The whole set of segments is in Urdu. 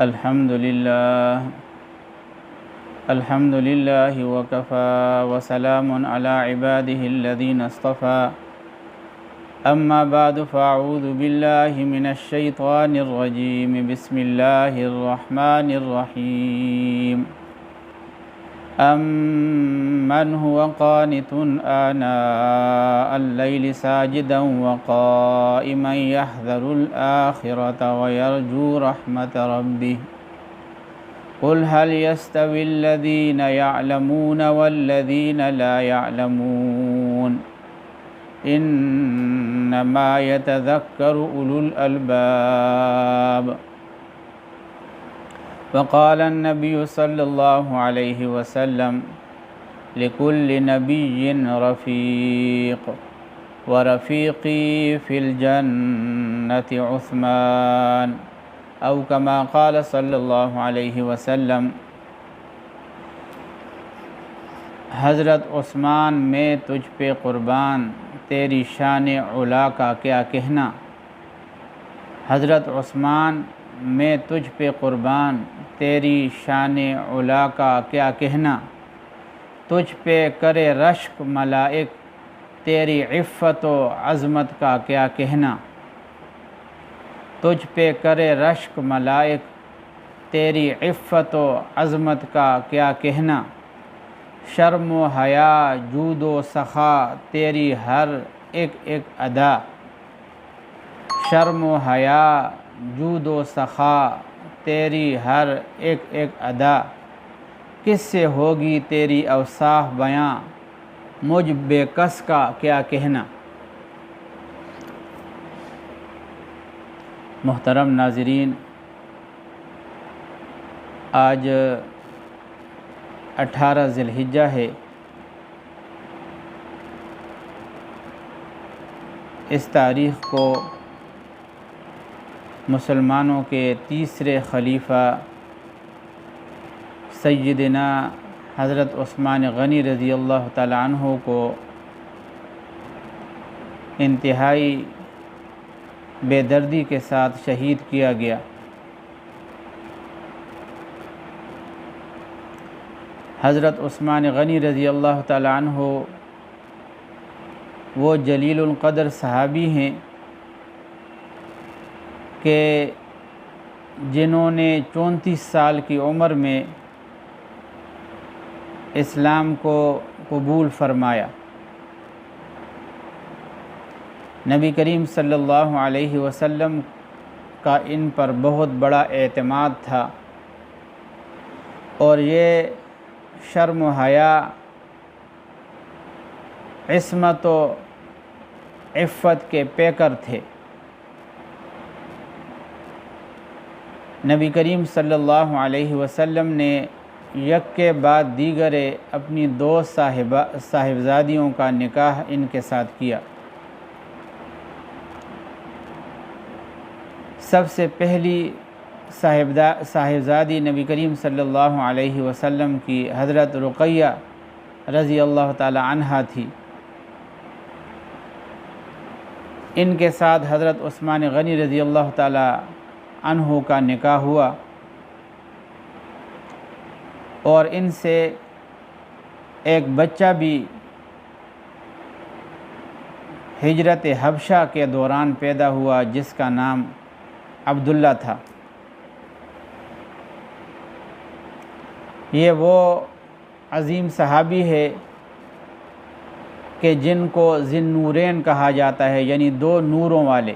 الحمد لله وكفى وسلام على عباده الذين اصطفى أما بعد فأعوذ بالله من الشيطان الرجيم بسم الله الرحمن الرحيم أمن هو قانت آناء الليل ساجدا وقائما يحذر الآخرة ويرجو رحمة ربه قل هل يستوي الذين يعلمون والذين لا يعلمون إنما يتذكر أولو الألباب وقال النبي صلى الله عليه وسلم لكل نبي رفيق ورفيقي في الجنة عثمان او كما قال صلی اللہ علیہ وسلم حضرت عثمان میں تجھ پہ قربان تیری شان علا کا کیا کہنا، حضرت عثمان میں تجھ پہ قربان تیری شان علا کا کیا کہنا، تجھ پہ کرے رشک ملائک تیری عفت و عظمت کا کیا کہنا، تجھ پہ کرے رشک ملائک تیری عفت و عظمت کا کیا کہنا، شرم و حیا جود و سخا تیری ہر ایک ایک ادا، شرم و حیا جود و سخا تیری ہر ایک ایک ادا، کس سے ہوگی تیری اوصاف بیاں مجھ بے کس کا کیا کہنا۔ محترم ناظرین، آج 18 ذی الحجہ ہے۔ اس تاریخ کو مسلمانوں کے تیسرے خلیفہ سیدنا حضرت عثمان غنی رضی اللہ تعالی عنہ کو انتہائی بے دردی کے ساتھ شہید کیا گیا۔ حضرت عثمان غنی رضی اللہ تعالی عنہ وہ جلیل القدر صحابی ہیں کہ جنہوں نے 34 سال کی عمر میں اسلام کو قبول فرمایا۔ نبی کریم صلی اللہ علیہ وسلم کا ان پر بہت بڑا اعتماد تھا، اور یہ شرم و حیا، عصمت و عفت کے پیکر تھے۔ نبی کریم صلی اللہ علیہ وسلم نے یک کے بعد دیگر اپنی 2 صاحبزادیوں کا نکاح ان کے ساتھ کیا۔ سب سے پہلی صاحبزادی نبی کریم صلی اللہ علیہ وسلم کی حضرت رقیہ رضی اللہ تعالی عنہا تھی۔ ان کے ساتھ حضرت عثمان غنی رضی اللہ تعالی عنہ کا نکاح ہوا، اور ان سے ایک بچہ بھی ہجرت حبشہ کے دوران پیدا ہوا جس کا نام عبداللہ تھا۔ یہ وہ عظیم صحابی ہے کہ جن کو ذی النورین کہا جاتا ہے، یعنی 2 نوروں والے،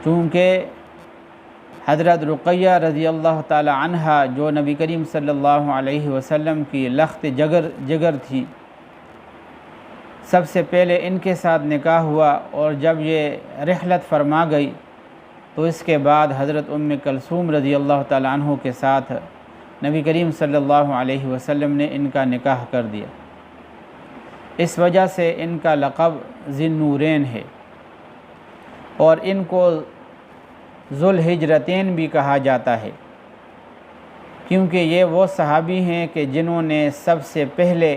چونکہ حضرت رقیہ رضی اللہ تعالی عنہا جو نبی کریم صلی اللہ علیہ وسلم کی لخت جگر تھی، سب سے پہلے ان کے ساتھ نکاح ہوا، اور جب یہ رحلت فرما گئی تو اس کے بعد حضرت کلثوم رضی اللہ تعالی عنہ کے ساتھ نبی کریم صلی اللہ علیہ وسلم نے ان کا نکاح کر دیا۔ اس وجہ سے ان کا لقب ذی النورین ہے، اور ان کو ذو الہجرتین بھی کہا جاتا ہے، کیونکہ یہ وہ صحابی ہیں کہ جنہوں نے سب سے پہلے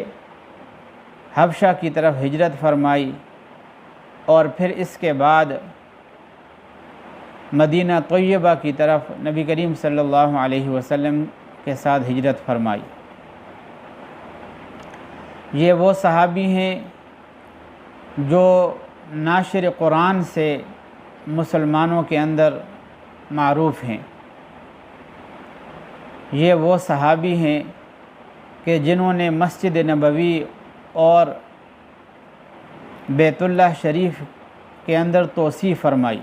حبشہ کی طرف ہجرت فرمائی، اور پھر اس کے بعد مدینہ طیبہ کی طرف نبی کریم صلی اللہ علیہ وسلم کے ساتھ ہجرت فرمائی۔ یہ وہ صحابی ہیں جو ناشر قرآن سے مسلمانوں کے اندر معروف ہیں۔ یہ وہ صحابی ہیں کہ جنہوں نے مسجد نبوی اور بیت اللہ شریف کے اندر توسیع فرمائی۔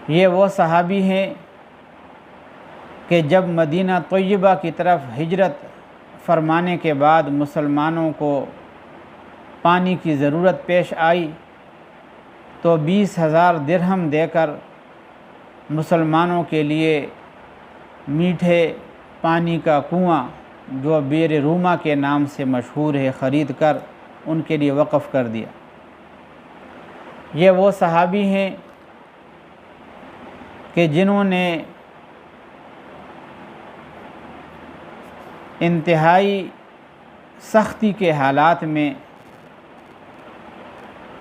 یہ وہ صحابی ہیں کہ جب مدینہ طیبہ کی طرف ہجرت فرمانے کے بعد مسلمانوں کو پانی کی ضرورت پیش آئی تو 20,000 درہم دے کر مسلمانوں کے لیے میٹھے پانی کا کنواں جو بیر روما کے نام سے مشہور ہے خرید کر ان کے لیے وقف کر دیا۔ یہ وہ صحابی ہیں کہ جنہوں نے انتہائی سختی کے حالات میں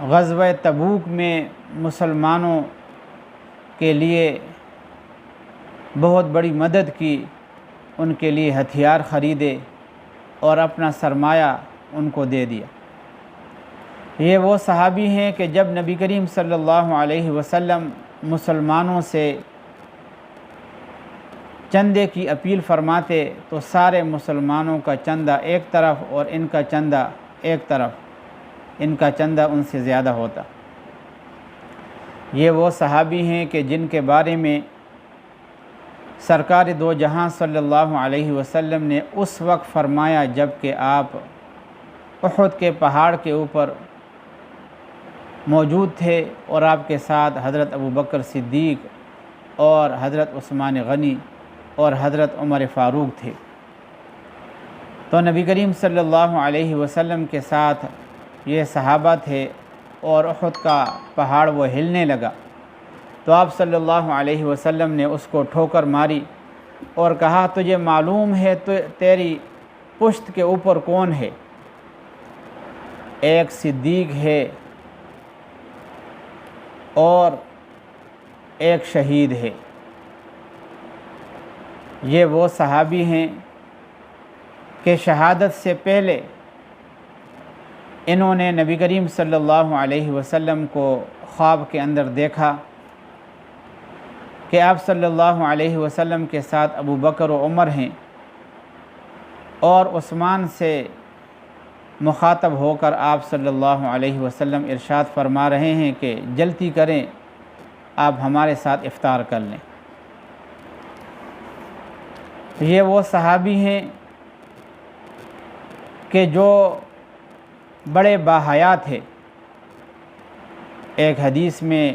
غزوہ تبوک میں مسلمانوں کے لیے بہت بڑی مدد کی، ان کے لیے ہتھیار خریدے اور اپنا سرمایہ ان کو دے دیا۔ یہ وہ صحابی ہیں کہ جب نبی کریم صلی اللہ علیہ وسلم مسلمانوں سے چندے کی اپیل فرماتے تو سارے مسلمانوں کا چندہ ایک طرف اور ان کا چندہ ایک طرف، ان کا چندہ ان سے زیادہ ہوتا۔ یہ وہ صحابی ہیں کہ جن کے بارے میں سرکار دو جہاں صلی اللہ علیہ وسلم نے اس وقت فرمایا جب کہ آپ احد کے پہاڑ کے اوپر موجود تھے اور آپ کے ساتھ حضرت ابوبکر صدیق اور حضرت عثمان غنی اور حضرت عمر فاروق تھے۔ تو نبی کریم صلی اللہ علیہ وسلم کے ساتھ یہ صحابہ تھے اور احد کا پہاڑ وہ ہلنے لگا تو آپ صلی اللہ علیہ وسلم نے اس کو ٹھوکر ماری اور کہا تجھے معلوم ہے تو تیری پشت کے اوپر کون ہے؟ ایک صدیق ہے اور ایک شہید ہے۔ یہ وہ صحابی ہیں کہ شہادت سے پہلے انہوں نے نبی کریم صلی اللہ علیہ وسلم کو خواب کے اندر دیکھا کہ آپ صلی اللہ علیہ وسلم کے ساتھ ابو بکر و عمر ہیں اور عثمان سے مخاطب ہو کر آپ صلی اللہ علیہ وسلم ارشاد فرما رہے ہیں کہ جلدی کریں، آپ ہمارے ساتھ افطار کر لیں۔ یہ وہ صحابی ہیں کہ جو بڑے باحیا تھے۔ ایک حدیث میں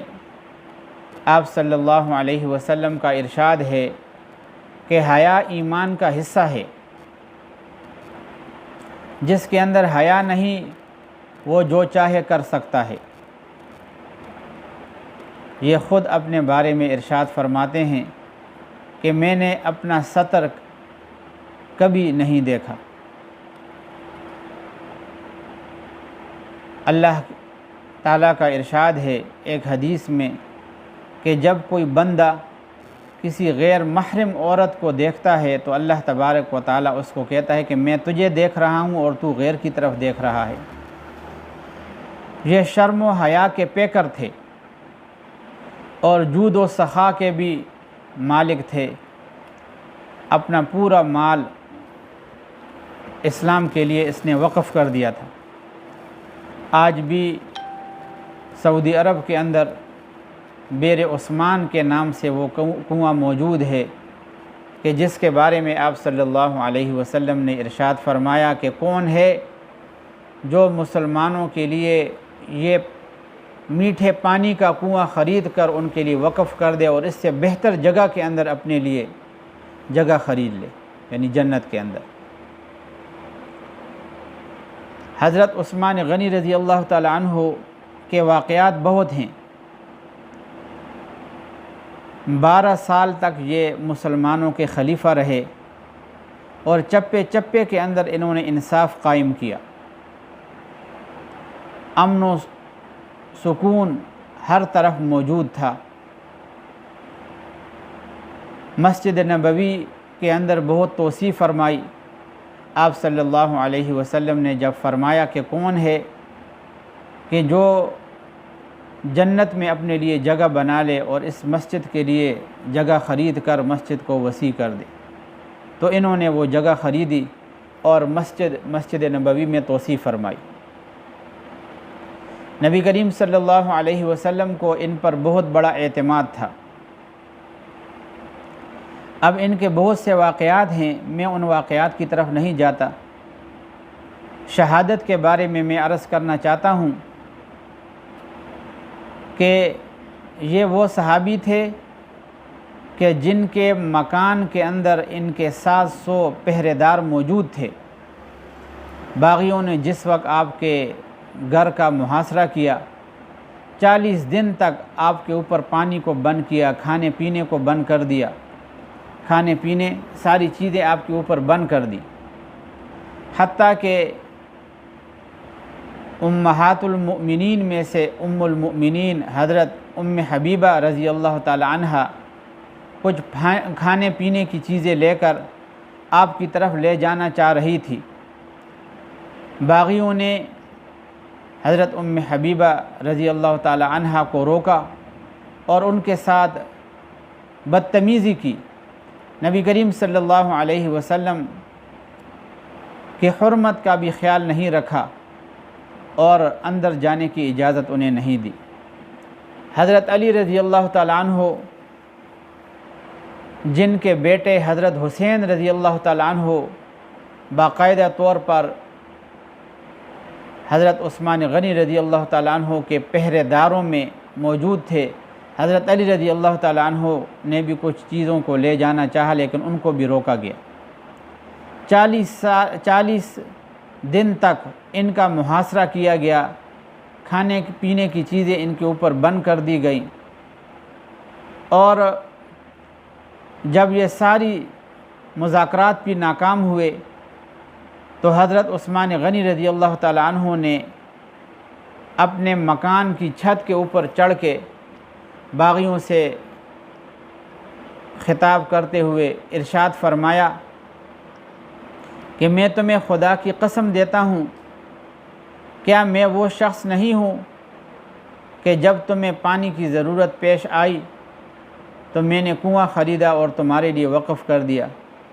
آپ صلی اللہ علیہ وسلم کا ارشاد ہے کہ حیا ایمان کا حصہ ہے، جس کے اندر حیا نہیں وہ جو چاہے کر سکتا ہے۔ یہ خود اپنے بارے میں ارشاد فرماتے ہیں کہ میں نے اپنا سطر کبھی نہیں دیکھا۔ اللہ تعالیٰ کا ارشاد ہے ایک حدیث میں کہ جب کوئی بندہ کسی غیر محرم عورت کو دیکھتا ہے تو اللہ تبارک و تعالیٰ اس کو کہتا ہے کہ میں تجھے دیکھ رہا ہوں اور تو غیر کی طرف دیکھ رہا ہے۔ یہ شرم و حیا کے پیکر تھے اور جود و سخا کے بھی مالک تھے۔ اپنا پورا مال اسلام کے لیے اس نے وقف کر دیا تھا۔ آج بھی سعودی عرب کے اندر بیر عثمان کے نام سے وہ کنواں موجود ہے کہ جس کے بارے میں آپ صلی اللہ علیہ وسلم نے ارشاد فرمایا کہ کون ہے جو مسلمانوں کے لیے یہ میٹھے پانی کا کنواں خرید کر ان کے لیے وقف کر دے اور اس سے بہتر جگہ کے اندر اپنے لیے جگہ خرید لے، یعنی جنت کے اندر۔ حضرت عثمان غنی رضی اللہ تعالی عنہ کے واقعات بہت ہیں۔ 12 سال تک یہ مسلمانوں کے خلیفہ رہے اور چپے چپے کے اندر انہوں نے انصاف قائم کیا۔ امن و سکون ہر طرف موجود تھا۔ مسجد نبوی کے اندر بہت توسیع فرمائی۔ آپ صلی اللہ علیہ وسلم نے جب فرمایا کہ کون ہے کہ جو جنت میں اپنے لیے جگہ بنا لے اور اس مسجد کے لیے جگہ خرید کر مسجد کو وسیع کر دے، تو انہوں نے وہ جگہ خریدی اور مسجد نبوی میں توسیع فرمائی۔ نبی کریم صلی اللہ علیہ وسلم کو ان پر بہت بڑا اعتماد تھا۔ اب ان کے بہت سے واقعات ہیں، میں ان واقعات کی طرف نہیں جاتا۔ شہادت کے بارے میں عرض کرنا چاہتا ہوں کہ یہ وہ صحابی تھے کہ جن کے مکان کے اندر ان کے 700 پہرے دار موجود تھے۔ باغیوں نے جس وقت آپ کے گھر کا محاصرہ کیا، 40 دن تک آپ کے اوپر پانی کو بند کیا، کھانے پینے کو بند کر دیا، کھانے پینے ساری چیزیں آپ کے اوپر بند کر دی، حتیٰ کہ امہات المؤمنین میں سے ام المؤمنین حضرت ام حبیبہ رضی اللہ تعالی عنہ کچھ کھانے پینے کی چیزیں لے کر آپ کی طرف لے جانا چاہ رہی تھی۔ باغیوں نے حضرت ام حبیبہ رضی اللہ تعالی عنہ کو روکا اور ان کے ساتھ بدتمیزی کی۔ نبی کریم صلی اللہ علیہ وسلم کی حرمت کا بھی خیال نہیں رکھا اور اندر جانے کی اجازت انہیں نہیں دی۔ حضرت علی رضی اللہ تعالیٰ عنہ، جن کے بیٹے حضرت حسین رضی اللہ تعالیٰ عنہ باقاعدہ طور پر حضرت عثمان غنی رضی اللہ تعالیٰ عنہ کے پہرے داروں میں موجود تھے، حضرت علی رضی اللہ تعالیٰ عنہ نے بھی کچھ چیزوں کو لے جانا چاہا لیکن ان کو بھی روکا گیا۔ 40 دن تک ان کا محاصرہ کیا گیا، کھانے پینے کی چیزیں ان کے اوپر بند کر دی گئیں، اور جب یہ ساری مذاکرات بھی ناکام ہوئے تو حضرت عثمان غنی رضی اللہ تعالیٰ عنہ نے اپنے مکان کی چھت کے اوپر چڑھ کے باغیوں سے خطاب کرتے ہوئے ارشاد فرمایا کہ میں تمہیں خدا کی قسم دیتا ہوں، کیا میں وہ شخص نہیں ہوں کہ جب تمہیں پانی کی ضرورت پیش آئی تو میں نے کنواں خریدا اور تمہارے لیے وقف کر دیا،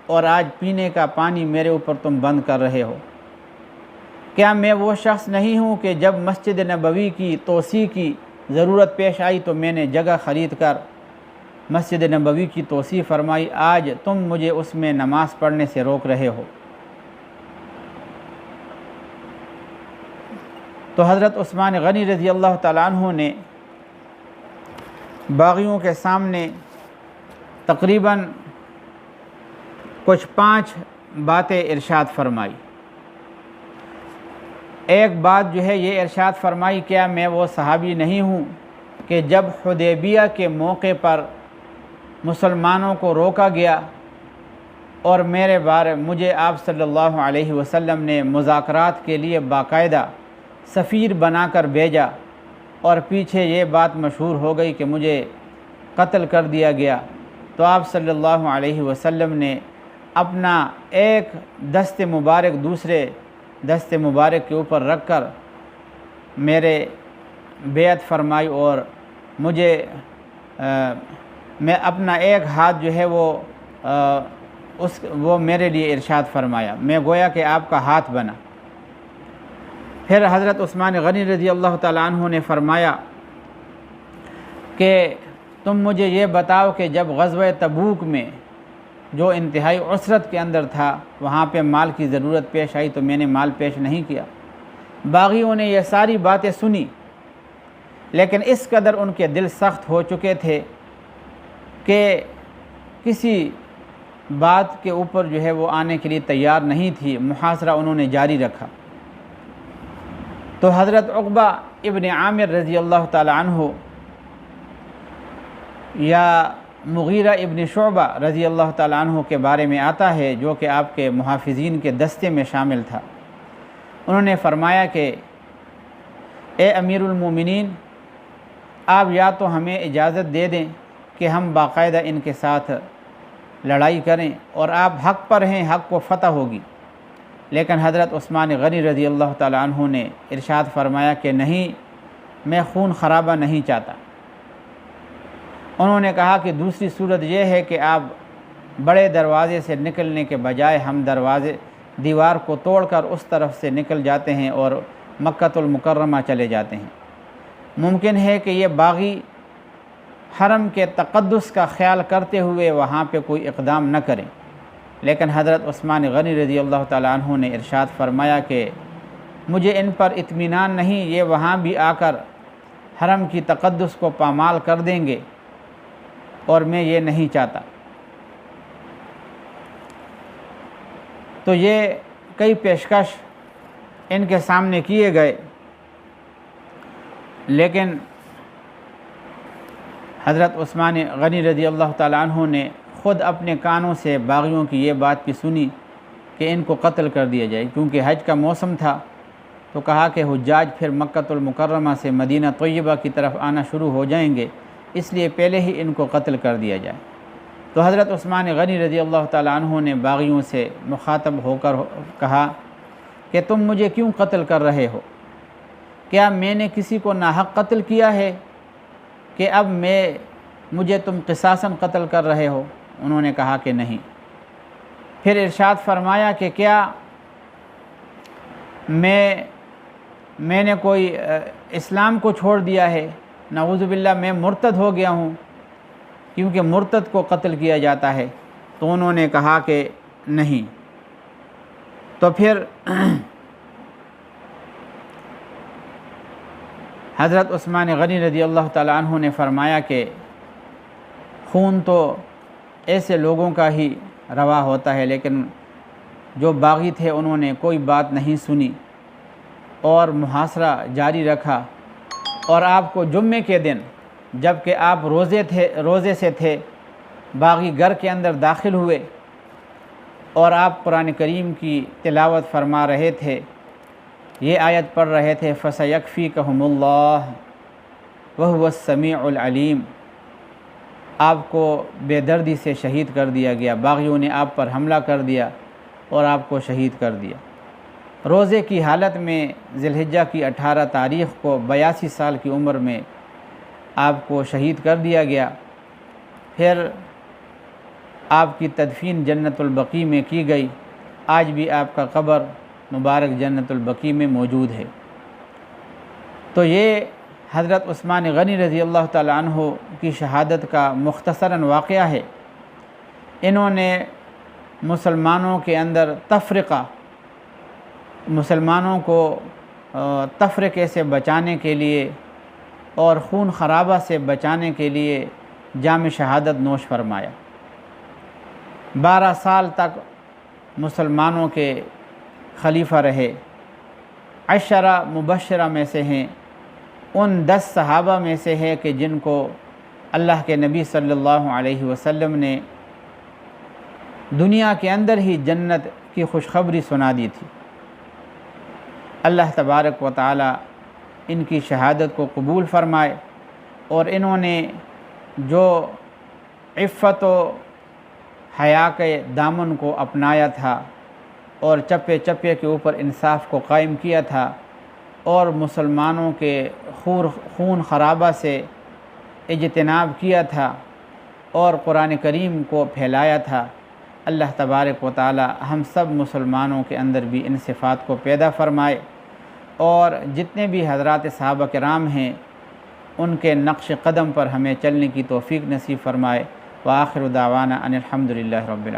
اور آج پینے کا پانی میرے اوپر تم بند کر رہے ہو۔ کیا میں وہ شخص نہیں ہوں کہ جب مسجد نبوی کی توسیع کی ضرورت پیش آئی تو میں نے جگہ خرید کر مسجد نبوی کی توسیع فرمائی، آج تم مجھے اس میں نماز پڑھنے سے روک رہے ہو۔ تو حضرت عثمان غنی رضی اللہ تعالیٰ عنہ نے باغیوں کے سامنے تقریباً کچھ 5 باتیں ارشاد فرمائی۔ ایک بات جو ہے یہ ارشاد فرمائی، کیا میں وہ صحابی نہیں ہوں کہ جب حدیبیہ کے موقع پر مسلمانوں کو روکا گیا اور مجھے آپ صلی اللہ علیہ وسلم نے مذاکرات کے لیے باقاعدہ سفیر بنا کر بھیجا، اور پیچھے یہ بات مشہور ہو گئی کہ مجھے قتل کر دیا گیا، تو آپ صلی اللہ علیہ وسلم نے اپنا ایک دست مبارک دوسرے دست مبارک کے اوپر رکھ کر میرے بیعت فرمائی، اور میں اپنا ایک ہاتھ جو ہے وہ میرے لیے ارشاد فرمایا، میں گویا کہ آپ کا ہاتھ بنا۔ پھر حضرت عثمان غنی رضی اللہ تعالیٰ عنہ نے فرمایا کہ تم مجھے یہ بتاؤ کہ جب غزوہ تبوک میں جو انتہائی عسرت کے اندر تھا وہاں پہ مال کی ضرورت پیش آئی تو میں نے مال پیش نہیں کیا۔ باغیوں نے یہ ساری باتیں سنی، لیکن اس قدر ان کے دل سخت ہو چکے تھے کہ کسی بات کے اوپر جو ہے وہ آنے کے لیے تیار نہیں تھی، محاصرہ انہوں نے جاری رکھا۔ تو حضرت عقبہ ابن عامر رضی اللہ تعالی عنہ یا مغیرہ ابن شعبہ رضی اللہ تعالی عنہ کے بارے میں آتا ہے، جو کہ آپ کے محافظین کے دستے میں شامل تھا۔ انہوں نے فرمایا کہ اے امیر المومنین، آپ یا تو ہمیں اجازت دے دیں کہ ہم باقاعدہ ان کے ساتھ لڑائی کریں اور آپ حق پر ہیں، حق کو فتح ہوگی۔ لیکن حضرت عثمان غنی رضی اللہ تعالیٰ عنہ نے ارشاد فرمایا کہ نہیں، میں خون خرابہ نہیں چاہتا۔ انہوں نے کہا کہ دوسری صورت یہ ہے کہ آپ بڑے دروازے سے نکلنے کے بجائے ہم دیوار کو توڑ کر اس طرف سے نکل جاتے ہیں اور مکۃ المکرمہ چلے جاتے ہیں۔ ممکن ہے کہ یہ باغی حرم کے تقدس کا خیال کرتے ہوئے وہاں پہ کوئی اقدام نہ کریں، لیکن حضرت عثمان غنی رضی اللہ تعالیٰ عنہ نے ارشاد فرمایا کہ مجھے ان پر اطمینان نہیں، یہ وہاں بھی آ کر حرم کی تقدس کو پامال کر دیں گے اور میں یہ نہیں چاہتا۔ تو یہ کئی پیشکش ان کے سامنے کیے گئے، لیکن حضرت عثمان غنی رضی اللہ تعالیٰ عنہ نے خود اپنے کانوں سے باغیوں کی یہ بات بھی سنی کہ ان کو قتل کر دیا جائے، کیونکہ حج کا موسم تھا۔ تو کہا کہ حجاج پھر مکۃ المکرمہ سے مدینہ طیبہ کی طرف آنا شروع ہو جائیں گے، اس لیے پہلے ہی ان کو قتل کر دیا جائے۔ تو حضرت عثمان غنی رضی اللہ تعالیٰ عنہ نے باغیوں سے مخاطب ہو کر کہا کہ تم مجھے کیوں قتل کر رہے ہو؟ کیا میں نے کسی کو ناحق قتل کیا ہے کہ اب مجھے تم قصاصاً قتل کر رہے ہو؟ انہوں نے کہا کہ نہیں۔ پھر ارشاد فرمایا کہ کیا میں نے کوئی اسلام کو چھوڑ دیا ہے؟ نعوذ باللہ، میں مرتد ہو گیا ہوں، کیونکہ مرتد کو قتل کیا جاتا ہے۔ تو انہوں نے کہا کہ نہیں۔ تو پھر حضرت عثمان غنی رضی اللہ تعالیٰ عنہ نے فرمایا کہ خون تو ایسے لوگوں کا ہی روا ہوتا ہے، لیکن جو باغی تھے انہوں نے کوئی بات نہیں سنی اور محاصرہ جاری رکھا۔ اور آپ کو جمعے کے دن، جب کہ آپ روزے سے تھے، باغی گھر کے اندر داخل ہوئے اور آپ قرآن کریم کی تلاوت فرما رہے تھے، یہ آیت پڑھ رہے تھے فَسَيَكْفِيكَهُمُ اللَّهُ وَهُوَ السَّمِيعُ الْعَلِيمُ۔ آپ کو بے دردی سے شہید کر دیا گیا، باغیوں نے آپ پر حملہ کر دیا اور آپ کو شہید کر دیا۔ روزے کی حالت میں ذی الحجہ کی 18 تاریخ کو 82 سال کی عمر میں آپ کو شہید کر دیا گیا۔ پھر آپ کی تدفین جنت البقیع میں کی گئی۔ آج بھی آپ کا قبر مبارک جنت البقیع میں موجود ہے۔ تو یہ حضرت عثمان غنی رضی اللہ تعالیٰ عنہ کی شہادت کا مختصراً واقعہ ہے۔ انہوں نے مسلمانوں کے اندر مسلمانوں کو تفرقے سے بچانے کے لیے اور خون خرابہ سے بچانے کے لیے جام شہادت نوش فرمایا۔ 12 سال تک مسلمانوں کے خلیفہ رہے۔ 10 مبشرہ میں سے ہیں، ان 10 صحابہ میں سے ہے کہ جن کو اللہ کے نبی صلی اللہ علیہ وسلم نے دنیا کے اندر ہی جنت کی خوشخبری سنا دی تھی۔ اللہ تبارک و تعالی ان کی شہادت کو قبول فرمائے، اور انہوں نے جو عفت و حیا کے دامن کو اپنایا تھا اور چپے چپے کے اوپر انصاف کو قائم کیا تھا اور مسلمانوں کے خون خرابہ سے اجتناب کیا تھا اور قرآن کریم کو پھیلایا تھا، اللہ تبارک و تعالی ہم سب مسلمانوں کے اندر بھی ان صفات کو پیدا فرمائے، اور جتنے بھی حضرات صحابہ کرام ہیں ان کے نقش قدم پر ہمیں چلنے کی توفیق نصیب فرمائے۔ وآخر دعوانا ان الحمد للہ رب العالمین۔